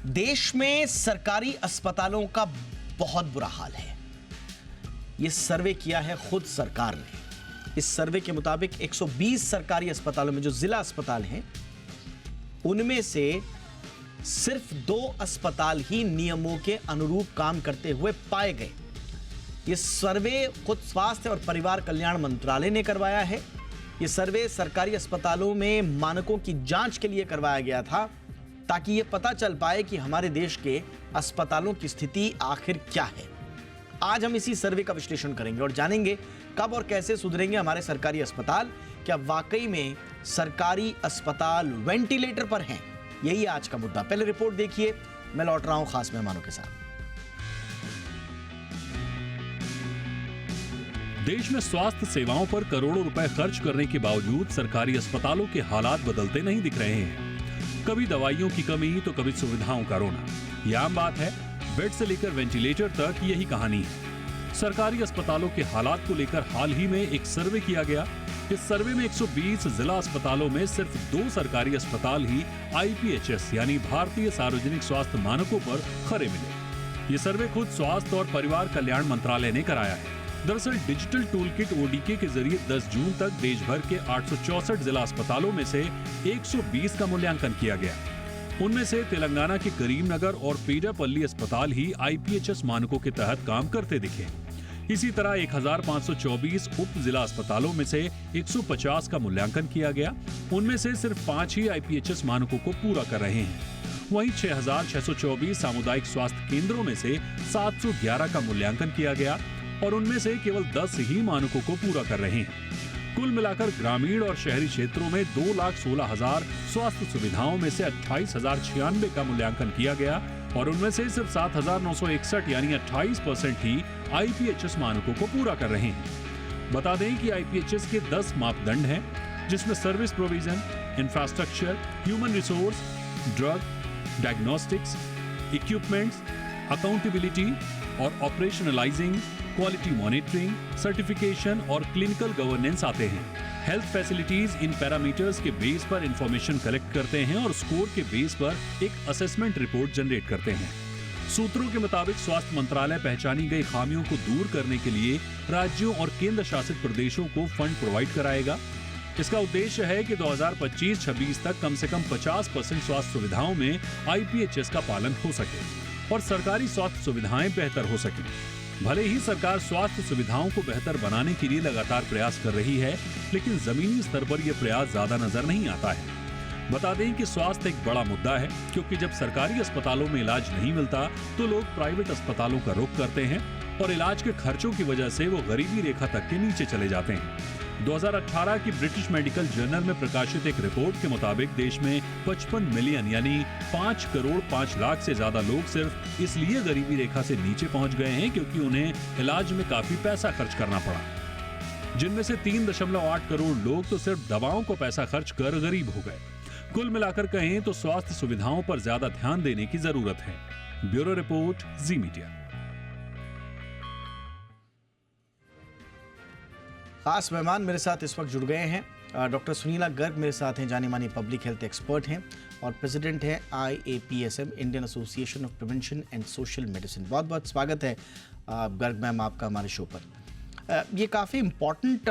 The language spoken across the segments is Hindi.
देश में सरकारी अस्पतालों का बहुत बुरा हाल है। यह सर्वे किया है खुद सरकार ने। इस सर्वे के मुताबिक 120 सरकारी अस्पतालों में जो जिला अस्पताल हैं, उनमें से सिर्फ 2 अस्पताल ही नियमों के अनुरूप काम करते हुए पाए गए। यह सर्वे खुद स्वास्थ्य और परिवार कल्याण मंत्रालय ने करवाया है। यह सर्वे सरकारी अस्पतालों में मानकों की जांच के लिए करवाया गया था, ताकि यह पता चल पाए कि हमारे देश के अस्पतालों की स्थिति आखिर क्या है। आज हम इसी सर्वे का विश्लेषण करेंगे और जानेंगे कब और कैसे सुधरेंगे हमारे सरकारी अस्पताल। क्या वाकई में सरकारी अस्पताल वेंटिलेटर पर हैं? यही आज का मुद्दा। पहले रिपोर्ट देखिए, मैं लौट रहा हूं खास मेहमानों के साथ। देश में स्वास्थ्य सेवाओं पर करोड़ों रुपए खर्च करने के बावजूद सरकारी अस्पतालों के हालात बदलते नहीं दिख रहे हैं। कभी दवाइयों की कमी तो कभी सुविधाओं का रोना। यह आम बात है। बेड से लेकर वेंटिलेटर तक यही कहानी है। सरकारी अस्पतालों के हालात को लेकर हाल ही में एक सर्वे किया गया। इस सर्वे में 120 जिला अस्पतालों में सिर्फ 2 सरकारी अस्पताल ही IPHS यानी भारतीय सार्वजनिक स्वास्थ्य मानकों पर खरे मिले। ये सर्वे खुद स्वास्थ्य और परिवार कल्याण मंत्रालय ने कराया है। दरअसल डिजिटल टूल किट ODK के जरिए 10 जून तक देश भर के 864 जिला अस्पतालों में से 120 का मूल्यांकन किया गया। उनमें से तेलंगाना के करीमनगर और पेड्डापल्ली अस्पताल ही IPHS मानकों के तहत काम करते दिखे। इसी तरह 1524 उप जिला अस्पतालों में से 150 का मूल्यांकन किया गया। उनमें से सिर्फ 5 ही IPHS मानकों को पूरा कर रहे हैं। वहीं 6624 सामुदायिक स्वास्थ्य केंद्रों में से 711 का मूल्यांकन किया गया और उनमें से केवल 10 ही मानकों को पूरा कर रहे हैं। कुल मिलाकर ग्रामीण और शहरी क्षेत्रों में 2,16,000 स्वास्थ्य सुविधाओं में से 28,096 का मूल्यांकन किया गया और उनमें से सिर्फ 7,961 यानी 28% ही IPHS मानकों को पूरा कर रहे हैं। बता दें कि IPHS के 10 मापदंड हैं, जिसमें service provision, infrastructure, human resource, drug, diagnostics, equipments, accountability और ऑपरेशनलाइजिंग, क्वालिटी मॉनिटरिंग, सर्टिफिकेशन और क्लिनिकल गवर्नेंस आते हैं। हेल्थ फैसिलिटीज इन पैरामीटर्स के बेस पर इंफॉर्मेशन कलेक्ट करते हैं और स्कोर के बेस पर एक असेसमेंट रिपोर्ट जनरेट करते हैं। सूत्रों के मुताबिक स्वास्थ्य मंत्रालय पहचानी गई खामियों को दूर करने के लिए राज्यों और केंद्र शासित प्रदेशों को फंड प्रोवाइड कराएगा। इसका उद्देश्य है कि 2025-26 तक कम से कम 50% स्वास्थ्य सुविधाओं में IPHS का पालन हो सके और सरकारी स्वास्थ्य सुविधाएं बेहतर हो सकें। भले ही सरकार स्वास्थ्य सुविधाओं को बेहतर बनाने के लिए लगातार प्रयास कर रही है, लेकिन जमीनी स्तर पर यह प्रयास ज्यादा नजर नहीं आता है। बता दें कि स्वास्थ्य एक बड़ा मुद्दा है, क्योंकि जब सरकारी अस्पतालों में इलाज नहीं मिलता तो लोग प्राइवेट अस्पतालों का रुख करते हैं और इलाज के खर्चों की वजह से वो गरीबी रेखा तक के नीचे चले जाते हैं। 2018 की ब्रिटिश मेडिकल जर्नल में प्रकाशित एक रिपोर्ट के मुताबिक देश में 55 मिलियन यानी 5 करोड़ 5 लाख से ज्यादा लोग सिर्फ इसलिए गरीबी रेखा से नीचे पहुंच गए हैं क्योंकि उन्हें इलाज में काफी पैसा खर्च करना पड़ा। जिनमें से 3.8 करोड़ लोग तो सिर्फ दवाओं को पैसा खर्च कर गरीब हो गए। कुल मिलाकर कहें तो स्वास्थ्य सुविधाओं पर ज्यादा ध्यान देने की जरूरत है। ब्यूरो रिपोर्ट, जी मीडिया। खास मेहमान मेरे साथ इस वक्त जुड़ गए हैं। डॉक्टर सुनीला गर्ग मेरे साथ हैं, जानी मानी पब्लिक हेल्थ एक्सपर्ट हैं और प्रेसिडेंट हैं IAPSM, Indian association of prevention and social medicine. बहुत बहुत स्वागत है गर्ग मैम आपका हमारे शो पर। ये काफ़ी इम्पॉर्टेंट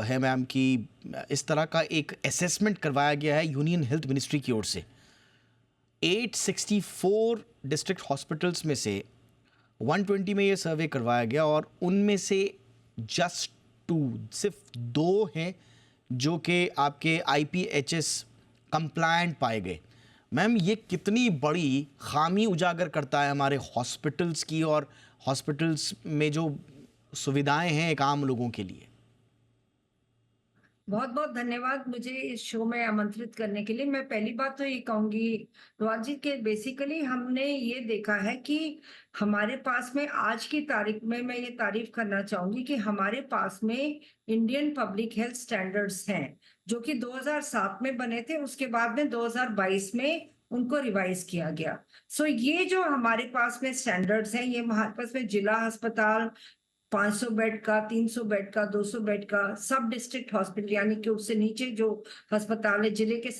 है मैम कि इस तरह का एक असेसमेंट करवाया गया है यूनियन हेल्थ मिनिस्ट्री की ओर से। 864 डिस्ट्रिक्ट हॉस्पिटल्स में से 120 में ये सर्वे करवाया गया और उनमें से जस्ट 2 सिर्फ 2 हैं जो कि आपके IPHS कंप्लायंट पाए गए। मैम, ये कितनी बड़ी खामी उजागर करता है हमारे हॉस्पिटल्स की और हॉस्पिटल्स में जो सुविधाएं हैं एक आम लोगों के लिए। बहुत बहुत धन्यवाद मुझे इस शो में आमंत्रित करने के लिए। मैं पहली बात तो ये कहूंगी रोहाल जी के बेसिकली हमने ये देखा है कि हमारे पास में आज की तारीख में मैं ये तारीफ करना चाहूंगी कि हमारे पास में इंडियन पब्लिक हेल्थ स्टैंडर्ड्स हैं जो कि 2007 में बने थे। उसके बाद में 2022 में उनको रिवाइज किया गया। सो ये जो हमारे पास में स्टैंडर्ड्स हैं, ये हमारे पास में जिला अस्पताल, 500 बेड का, 300 बेड का, 200 बेड का, सब डिस्ट्रिक्ट हॉस्पिटल यानी कि उससे नीचे जो अस्पताल है जिले के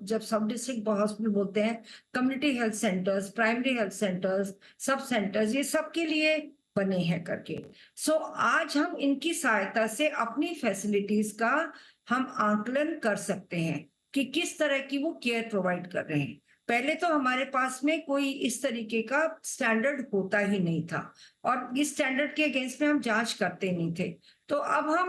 जब सब डिस्ट्रिक्ट हॉस्पिटल बोलते हैं, community health centres, primary health centres, सब सेंटर्स, ये सबके लिए बने हैं करके। सो आज हम इनकी सहायता से अपनी फैसिलिटीज का हम आकलन कर सकते हैं कि किस तरह की वो केयर प्रोवाइड कर रहे हैं। पहले तो हमारे पास में कोई इस तरीके का स्टैंडर्ड होता ही नहीं था और इस स्टैंडर्ड के अगेंस्ट में हम जांच करते नहीं थे। तो अब हम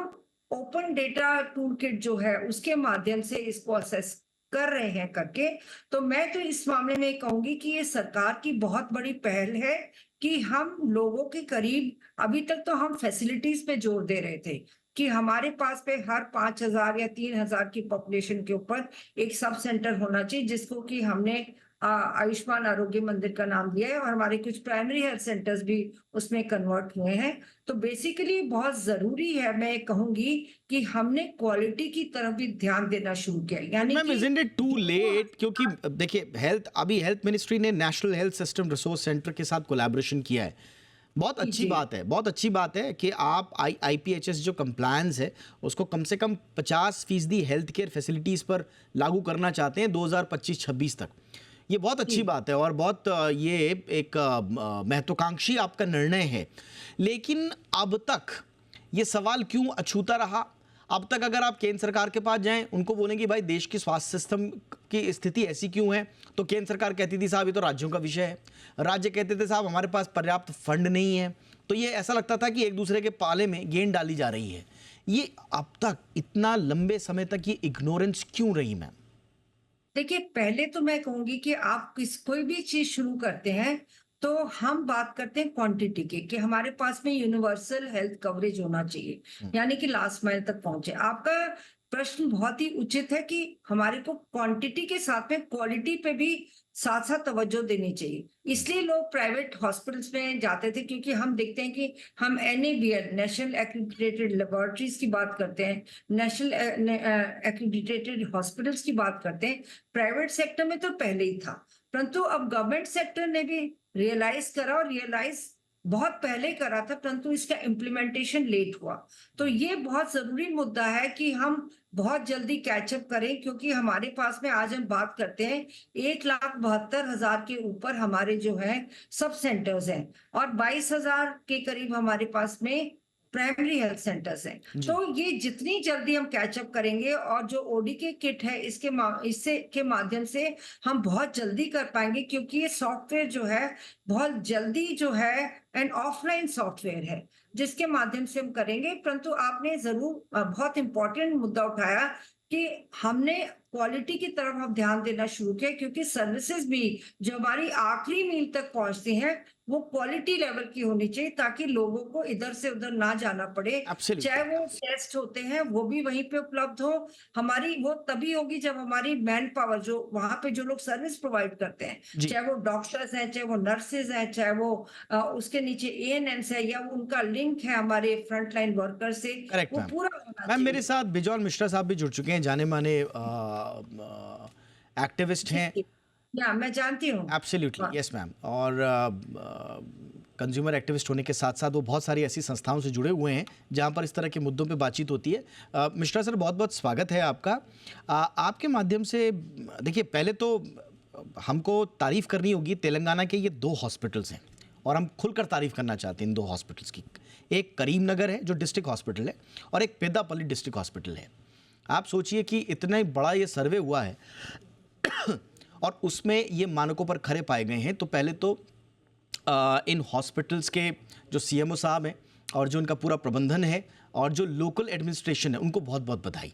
ओपन डेटा टूल किट जो है उसके माध्यम से इसको असेस कर रहे हैं करके। तो मैं तो इस मामले में कहूंगी कि ये सरकार की बहुत बड़ी पहल है कि हम लोगों के करीब, अभी तक तो हम फैसिलिटीज पे जोर दे रहे थे कि हमारे पास पे हर 5,000 या 3,000 की पॉपुलेशन के ऊपर एक सब सेंटर होना चाहिए, जिसको कि हमने आयुष्मान आरोग्य मंदिर का नाम दिया है और हमारे कुछ प्राइमरी हेल्थ सेंटर्स भी उसमें कन्वर्ट हुए हैं। तो बेसिकली बहुत जरूरी है, मैं कहूंगी कि हमने क्वालिटी की तरफ भी ध्यान देना शुरू किया, यानी मैम, कि इज़न्ट इट टू लेट? क्योंकि देखिए, हेल्थ मिनिस्ट्री ने national health system resource centre के साथ कोलैबोरेशन किया है। बहुत अच्छी जी। बात है, बहुत अच्छी बात है कि आप IPHS जो कंप्लायंस है उसको कम से कम 50% हेल्थ केयर फैसिलिटीज़ पर लागू करना चाहते हैं 2025-26 तक। ये बहुत अच्छी बात है और बहुत ये एक महत्वाकांक्षी आपका निर्णय है। लेकिन अब तक ये सवाल क्यों अछूता रहा? अब तक अगर आप केंद्र सरकार के पास जाएं, उनको बोलेंगे भाई देश की स्वास्थ्य सिस्टम की स्थिति ऐसी क्यों है, तो केंद्र सरकार कहती थी साहब ये तो राज्यों का विषय है। राज्य कहते थे साहब हमारे पास पर्याप्त फंड नहीं है। तो ये ऐसा लगता था कि एक दूसरे के पाले में गेंद डाली जा रही है। ये अब तक इतना लंबे समय तक ये इग्नोरेंस क्यों रही मैम? देखिए, पहले तो मैं कहूंगी कि आप कोई भी चीज शुरू करते हैं तो हम बात करते हैं क्वांटिटी की, कि हमारे पास में यूनिवर्सल हेल्थ कवरेज होना चाहिए, यानी कि लास्ट माइल तक पहुंचे। आपका प्रश्न बहुत ही उचित है कि हमारे को क्वांटिटी के साथ में क्वालिटी पे भी साथ साथ तवज्जो देनी चाहिए। इसलिए लोग प्राइवेट हॉस्पिटल्स में जाते थे, क्योंकि हम देखते हैं कि हम NABL नेशनल एक्रीडिटेटेड लेबोरेटरीज की बात करते हैं, नेशनल एक्रीडिटेटेड हॉस्पिटल्स की बात करते हैं। प्राइवेट सेक्टर में तो पहले ही था, परंतु अब गवर्नमेंट सेक्टर ने भी रियलाइज बहुत पहले करा था, परंतु इसका इम्प्लीमेंटेशन लेट हुआ। तो ये बहुत जरूरी मुद्दा है कि हम बहुत जल्दी कैचअप करें, क्योंकि हमारे पास में आज हम बात करते हैं 1,72,000 के ऊपर हमारे जो है सब सेंटर्स हैं और 22,000 के करीब हमारे पास में प्राइमरी हेल्थ सेंटर्स हैं। जी। तो ये जितनी जल्दी हम कैचअप करेंगे और जो ODK किट है इससे के माध्यम से हम बहुत जल्दी कर पाएंगे, क्योंकि ये सॉफ्टवेयर जो है बहुत जल्दी जो है एंड ऑफलाइन सॉफ्टवेयर है जिसके माध्यम से हम करेंगे। परंतु आपने जरूर बहुत इंपॉर्टेंट मुद्दा उठाया कि हमने क्वालिटी की तरफ अब ध्यान देना शुरू किया, क्योंकि सर्विसेज भी जो हमारी आखिरी मील तक पहुंचती हैं वो क्वालिटी लेवल की होनी चाहिए, ताकि लोगों को इधर से उधर ना जाना पड़े। Absolutely. चाहे वो टेस्ट होते हैं वो भी वहीं पे उपलब्ध हो। हमारी वो तभी होगी जब हमारी मैन पावर, जो वहां पे जो लोग सर्विस प्रोवाइड करते हैं, जी। चाहे वो डॉक्टर्स हैं, चाहे वो नर्सेज हैं, चाहे वो उसके नीचे ANMs है, या उनका लिंक है हमारे फ्रंटलाइन वर्कर से, करेक्ट वो मैम। पूरा होना मैम, मेरे चाहिए। साथ बिजॉल मिश्रा साहब भी जुड़ चुके हैं, जाने माने एक्टिविस्ट हैं। या मैं जानती हूँ। एब्सोल्युटली, हाँ। Yes ma'am. और कंज्यूमर एक्टिविस्ट होने के साथ साथ वो बहुत सारी ऐसी संस्थाओं से जुड़े हुए हैं जहाँ पर इस तरह के मुद्दों पे बातचीत होती है। मिश्रा सर, बहुत बहुत स्वागत है आपका। आपके माध्यम से देखिए, पहले तो हमको तारीफ करनी होगी, तेलंगाना के ये 2 हॉस्पिटल्स हैं और हम खुलकर तारीफ करना चाहते हैं इन 2 हॉस्पिटल्स की। एक करीमनगर है जो डिस्ट्रिक्ट हॉस्पिटल है और एक पेद्दापल्ली डिस्ट्रिक्ट हॉस्पिटल है। आप सोचिए कि इतना बड़ा ये सर्वे हुआ है और उसमें ये मानकों पर खरे पाए गए हैं। तो पहले तो इन हॉस्पिटल्स के जो CMO साहब हैं और जो उनका पूरा प्रबंधन है और जो लोकल एडमिनिस्ट्रेशन है, उनको बहुत बहुत बधाई।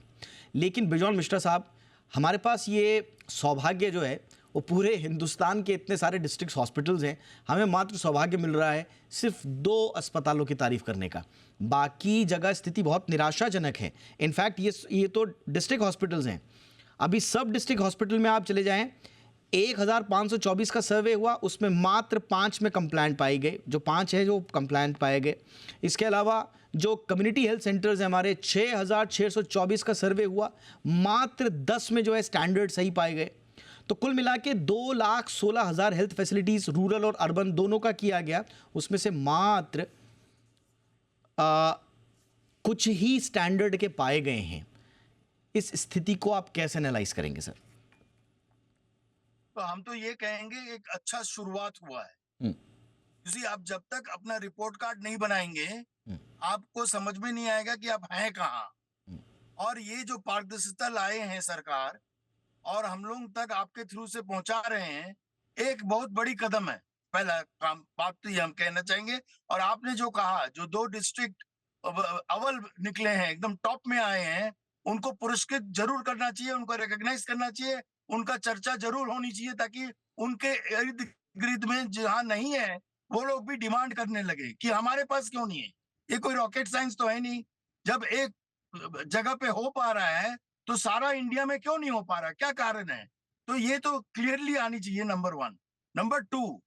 लेकिन बिजॉल मिश्रा साहब, हमारे पास ये सौभाग्य जो है वो पूरे हिंदुस्तान के इतने सारे डिस्ट्रिक्ट हॉस्पिटल्स हैं, हमें मात्र सौभाग्य मिल रहा है सिर्फ 2 अस्पतालों की तारीफ करने का। बाकी जगह स्थिति बहुत निराशाजनक है। इनफैक्ट ये तो डिस्ट्रिक्ट हॉस्पिटल्स हैं। अभी सब डिस्ट्रिक्ट हॉस्पिटल में आप चले जाएं, 1,524 का सर्वे हुआ, उसमें मात्र 5 में कंप्लायंट पाए गए, जो 5 है जो कंप्लायंट पाए गए। इसके अलावा जो कम्युनिटी हेल्थ सेंटर्स हैं हमारे, 6,624 का सर्वे हुआ, मात्र 10 में जो है स्टैंडर्ड सही पाए गए। तो कुल मिला के 2,16,000 हेल्थ फैसिलिटीज़ रूरल और अर्बन दोनों का किया गया, उसमें से मात्र कुछ ही स्टैंडर्ड के पाए गए हैं, इस स्थिति को आप कैसे एनालाइज करेंगे सर? तो हम तो ये कहेंगे एक अच्छा शुरुआत हुआ है। किसी आप जब तक अपना रिपोर्ट कार्ड नहीं बनाएंगे, आपको समझ में नहीं आएगा कि आप हैं कहाँ। और ये जो पारदर्शिता लाए हैं सरकार और हम लोग तक आपके थ्रू से पहुंचा रहे हैं, एक बहुत बड़ी कदम है। पहला काम बात तो ये हम कहना चाहेंगे। और आपने जो कहा, जो 2 डिस्ट्रिक्ट अव्वल निकले हैं, एकदम टॉप में आए हैं, उनको पुरस्कृत जरूर करना चाहिए, उनको रिकॉग्नाइज करना चाहिए, उनका चर्चा जरूर होनी चाहिए, ताकि उनके इर्द गिर्द में जहां नहीं है वो लोग भी डिमांड करने लगे कि हमारे पास क्यों नहीं है। ये कोई रॉकेट साइंस तो है नहीं। जब एक जगह पे हो पा रहा है तो सारा इंडिया में क्यों नहीं हो पा रहा, क्या कारण है? तो ये तो क्लियरली आनी चाहिए, नंबर 1। नंबर 2,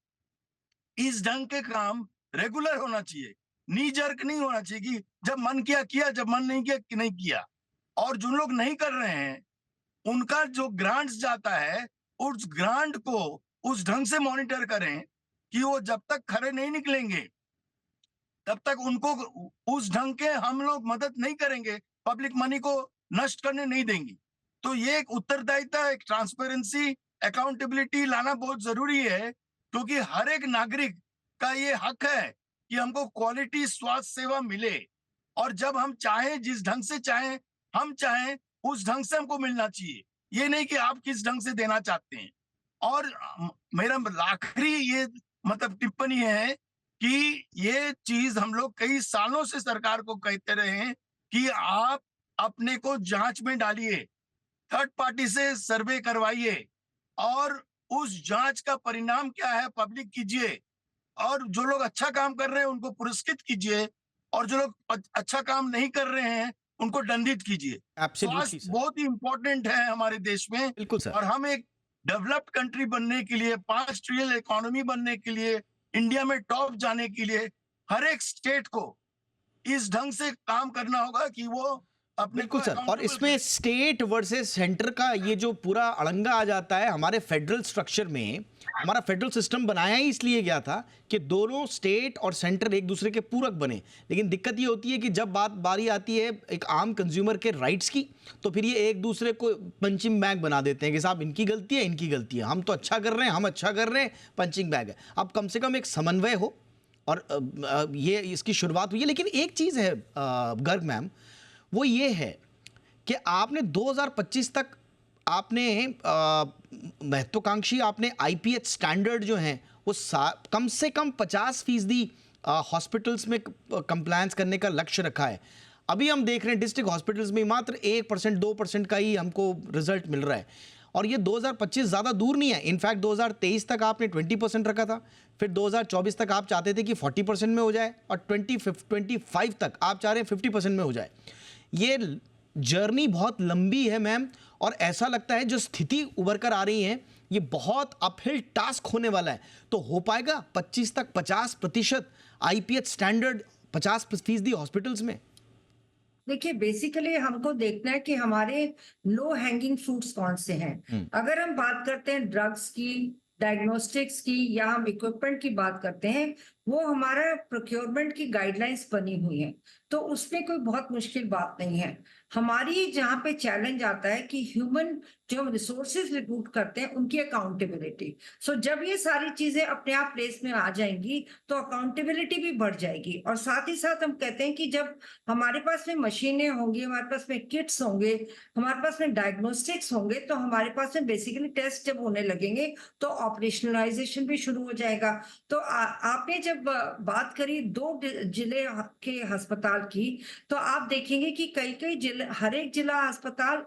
इस ढंग के काम रेगुलर होना चाहिए, नी जर्क नहीं होना चाहिए कि जब मन किया किया, जब मन नहीं किया नहीं किया। और जो लोग नहीं कर रहे हैं उनका जो ग्रांट्स जाता है, उस ग्रांट को उस ढंग से मॉनिटर करें कि वो जब तक खरे नहीं निकलेंगे तब तक उनको उस ढंग के हम लोग मदद नहीं करेंगे, पब्लिक मनी को नष्ट करने नहीं देंगे। तो ये एक उत्तरदायिता, एक ट्रांसपेरेंसी, अकाउंटेबिलिटी लाना बहुत जरूरी है, क्योंकि हर एक नागरिक का ये हक है कि हमको क्वालिटी स्वास्थ्य सेवा मिले। और जब हम चाहें, जिस ढंग से चाहें, हम चाहें उस ढंग से हमको मिलना चाहिए। ये नहीं कि आप किस ढंग से देना चाहते हैं। और मेरा आखिरी ये मतलब टिप्पणी है कि ये चीज हम लोग कई सालों से सरकार को कहते रहे हैं कि आप अपने को जांच में डालिए, थर्ड पार्टी से सर्वे करवाइए और उस जांच का परिणाम क्या है पब्लिक कीजिए। और जो लोग अच्छा काम कर रहे हैं उनको पुरस्कृत कीजिए, और जो लोग अच्छा काम नहीं कर रहे हैं उनको दंडित कीजिए। एब्सोल्युटली स्वास्थ्य सर, बहुत ही इंपॉर्टेंट है हमारे देश में। बिल्कुल सर। और हम एक डेवलप्ड कंट्री बनने के लिए, 5 ट्रिलियन इकोनॉमी बनने के लिए, इंडिया में टॉप जाने के लिए हर एक स्टेट को इस ढंग से काम करना होगा कि वो अपने बिल्कुल को सर। और accountable इसमें करे। स्टेट वर्सेस सेंटर का ये जो पूरा अड़ंगा आ जाता है, हमारे फेडरल स्ट्रक्चर में, हमारा फेडरल सिस्टम बनाया ही इसलिए गया था कि दोनों स्टेट और सेंटर एक दूसरे के पूरक बने। लेकिन दिक्कत ये होती है कि जब बारी आती है एक आम कंज्यूमर के राइट्स की, तो फिर ये एक दूसरे को पंचिंग बैग बना देते हैं कि साहब इनकी गलती है, इनकी गलती है, हम तो अच्छा कर रहे हैं, हम अच्छा कर रहे हैं, पंचिंग बैग है। अब कम से कम एक समन्वय हो, और ये इसकी शुरुआत हुई है। लेकिन एक चीज़ है गर्ग मैम, वो ये है कि आपने 2025 तक आपने महत्वाकांक्षी आपने आईपीएच स्टैंडर्ड जो हैं वो कम से कम 50% हॉस्पिटल्स में कंप्लायंस करने का लक्ष्य रखा है। अभी हम देख रहे हैं डिस्ट्रिक्ट हॉस्पिटल्स में मात्र 1% 2% का ही हमको रिजल्ट मिल रहा है। और ये 2025 ज़्यादा दूर नहीं है। इनफैक्ट 2023 तक आपने 20% रखा था, फिर 2024 तक आप चाहते थे कि 40% में हो जाए, और 2025 तक आप चाह रहे हैं 50% में हो जाए। ये जर्नी बहुत लंबी है मैम, और ऐसा लगता है जो स्थिति उभर कर आ रही है ये बहुत अपहिल टास्क होने वाला है। तो हो पाएगा 25 तक 50% आईपीएच स्टैंडर्ड 50% हॉस्पिटल्स में? देखिए, बेसिकली हमको देखना है कि हमारे लो हैंगिंग फ्रूट्स कौन से हैं। अगर हम बात करते हैं ड्रग्स की, डायग्नोस्टिक्स की, या हम इक्विपमेंट की बात करते हैं, वो हमारा प्रोक्योरमेंट की गाइडलाइंस बनी हुई है, तो उसमें कोई बहुत मुश्किल बात नहीं है। हमारी जहाँ पे चैलेंज आता है कि ह्यूमन जो हम रिसोर्सेज रिक्रूट करते हैं उनकी अकाउंटेबिलिटी। सो जब ये सारी चीजें अपने आप प्लेस में आ जाएंगी तो अकाउंटेबिलिटी भी बढ़ जाएगी। और साथ ही साथ हम कहते हैं कि जब हमारे पास में मशीनें होंगी, हमारे पास में किट्स होंगे, हमारे पास में डायग्नोस्टिक्स होंगे, तो हमारे पास में बेसिकली टेस्ट जब होने लगेंगे तो ऑपरेशनलाइजेशन भी शुरू हो जाएगा। तो आपने जब बात करी 2 जिले के अस्पताल की, तो आप देखेंगे कि कई जिले, हर एक जिला अस्पताल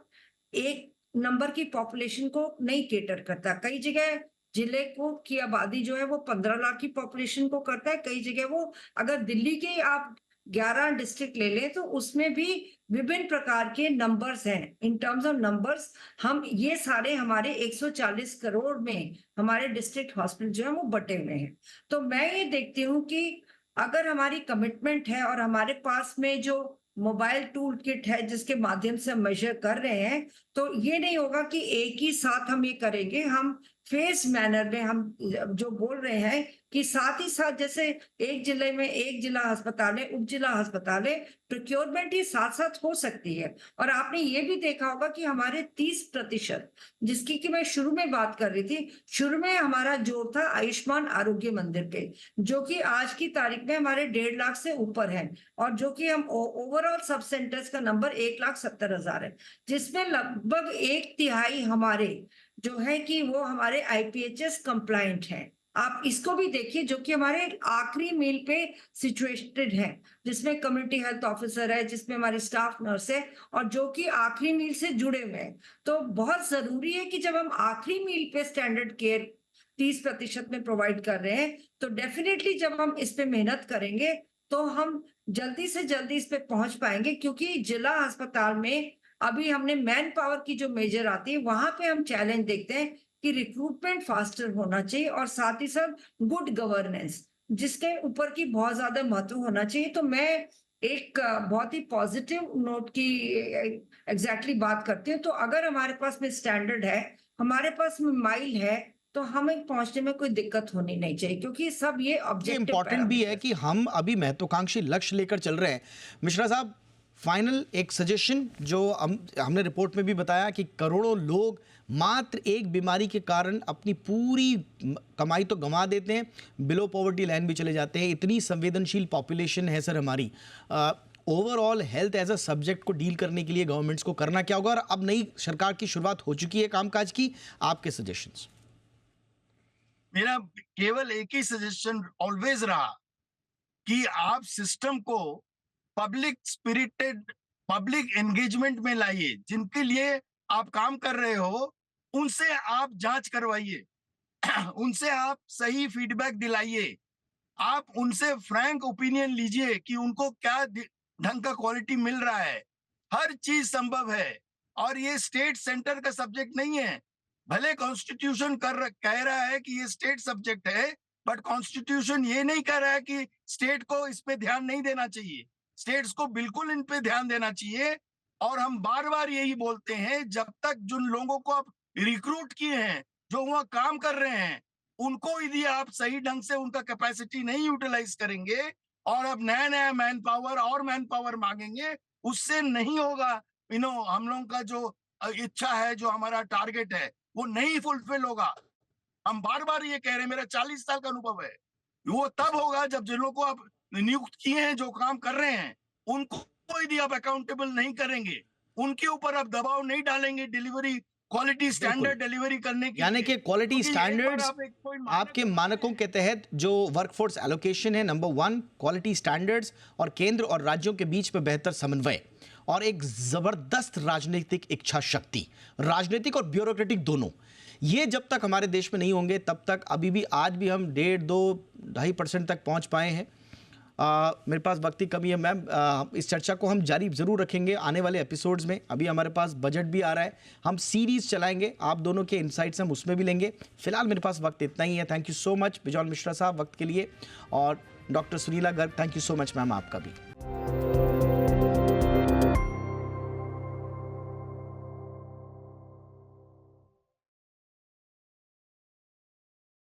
एक नंबर की पॉपुलेशन को नहीं केटर करता। कई जगह जिले को की आबादी जो है वो 15 लाख की पॉपुलेशन को करता है। कई जगह वो, अगर दिल्ली के आप 11 डिस्ट्रिक्ट ले लें तो उसमें भी विभिन्न प्रकार के नंबर्स हैं। इन टर्म्स ऑफ नंबर्स, हम ये सारे हमारे 140 करोड़ में हमारे डिस्ट्रिक्ट हॉस्पिटल जो है वो बटे हुए हैं। तो मैं ये देखती हूँ कि अगर हमारी कमिटमेंट है और हमारे पास में जो मोबाइल टूल किट है जिसके माध्यम से हम मेजर कर रहे हैं, तो ये नहीं होगा कि एक ही साथ हम ये करेंगे। हम फेस मैनर में हम जो बोल रहे हैं कि साथ ही साथ जैसे एक जिले में एक जिला अस्पताल है, उप जिला अस्पताल है, प्रोक्योरमेंट ही साथ साथ हो सकती है। और आपने ये भी देखा होगा कि हमारे 30%, जिसकी कि मैं शुरू में बात कर रही थी, शुरू में हमारा जोर था आयुष्मान आरोग्य मंदिर पे, जो कि आज की तारीख में हमारे 1.5 लाख से ऊपर है, और जो कि हम ओवरऑल सब सेंटर्स का नंबर 1,70,000 है, जिसमें लगभग 1/3 हमारे जो है कि वो हमारे आईपीएचएस कंप्लायंट हैं। आप इसको भी देखिए, जो कि हमारे आखिरी मील पे सिचुएटेड है, जिसमें कम्युनिटी हेल्थ ऑफिसर है, जिसमें हमारी स्टाफ नर्स है, और जो कि आखिरी मील से जुड़े हुए हैं। तो बहुत जरूरी है कि जब हम आखिरी मील पे स्टैंडर्ड केयर 30% में प्रोवाइड कर रहे हैं, तो डेफिनेटली जब हम इस पे मेहनत करेंगे तो हम जल्दी से जल्दी इस पे पहुंच पाएंगे, क्योंकि जिला अस्पताल में अभी हमने मैन पावर की जो मेजर आती है, वहां पे हम चैलेंज देखते हैं कि रिक्रूटमेंट फास्टर होना चाहिए, और साथ ही साथ गुड गवर्नेंस, जिसके ऊपर की बहुत ज्यादा महत्व होना चाहिए। तो मैं एक बहुत ही पॉजिटिव नोट की एग्जैक्टली बात करती हूँ। तो अगर हमारे पास में स्टैंडर्ड है, हमारे पास में माइल है, तो हमें पहुंचने में कोई दिक्कत होनी नहीं चाहिए, क्योंकि सब ये ऑब्जेक्टिव इंपॉर्टेंट भी है कि हम अभी महत्वाकांक्षी लक्ष्य लेकर चल रहे हैं। मिश्रा साहब, फाइनल एक सजेशन, जो हमने रिपोर्ट में भी बताया कि करोड़ों लोग मात्र एक बीमारी के कारण अपनी पूरी कमाई तो गंवा देते हैं, बिलो पॉवर्टी लाइन भी चले जाते हैं। इतनी संवेदनशील पॉपुलेशन है सर हमारी। Overall health as a subject को डील करने के लिए गवर्नमेंट्स को करना क्या होगा? और अब नई सरकार की शुरुआत हो चुकी है कामकाज की, आपके सजेशंस? मेरा केवल एक ही सजेशन ऑलवेज रहा कि आप सिस्टम को पब्लिक स्पिरिटेड, पब्लिक एंगेजमेंट में लाइए। जिनके लिए आप काम कर रहे हो उनसे आप जांच करवाइए, उनसे आप सही फीडबैक दिलाइए, आप उनसे फ्रैंक ओपिनियन लीजिए कि उनको क्या ढंग का क्वालिटी मिल रहा है। हर चीज संभव है, और ये स्टेट सेंटर का सब्जेक्ट नहीं है। भले कॉन्स्टिट्यूशन कह रहा है कि ये स्टेट सब्जेक्ट है, बट कॉन्स्टिट्यूशन ये नहीं कह रहा है कि स्टेट को इस पे ध्यान नहीं देना चाहिए। स्टेट्स को बिल्कुल इन पे ध्यान देना चाहिए। और हम बार बार यही बोलते हैं, जब तक जिन लोगों को आप रिक्रूट किए हैं, जो वहां काम कर रहे हैं, उनको यदि आप सही ढंग से उनका कैपेसिटी नहीं यूटिलाइज करेंगे और अब नया नया मैन पावर मांगेंगे, उससे नहीं होगा। हम लोगों का जो इच्छा है, जो हमारा टारगेट है, वो नहीं फुलफिल होगा। हम बार बार ये कह रहे हैं, मेरा 40 साल का अनुभव है। वो तब होगा जब जिन लोगों को आप नियुक्त किए हैं, जो काम कर रहे हैं, उनको यदि आप अकाउंटेबल नहीं करेंगे, उनके ऊपर आप दबाव नहीं डालेंगे डिलीवरी क्वालिटी स्टैंडर्ड डिलीवरी करने के, यानी कि क्वालिटी स्टैंडर्ड्स, आपके मानकों के तहत जो वर्कफोर्स एलोकेशन है, नंबर 1 क्वालिटी स्टैंडर्ड्स, और केंद्र और राज्यों के बीच में बेहतर समन्वय, और एक जबरदस्त राजनीतिक इच्छा शक्ति, राजनीतिक और ब्यूरोक्रेटिक दोनों। ये जब तक हमारे देश में नहीं होंगे, तब तक अभी भी आज भी हम 1.5, 2, 2.5% तक पहुंच पाए हैं। मेरे पास वक्त की कमी है मैम। इस चर्चा को हम जारी ज़रूर रखेंगे आने वाले एपिसोड्स में। अभी हमारे पास बजट भी आ रहा है, हम सीरीज़ चलाएंगे, आप दोनों के इनसाइट्स हम उसमें भी लेंगे। फिलहाल मेरे पास वक्त इतना ही है। Thank you so much Bijol Mishra साहब वक्त के लिए, और doctor Sunila Garg, thank you so much ma'am आपका भी।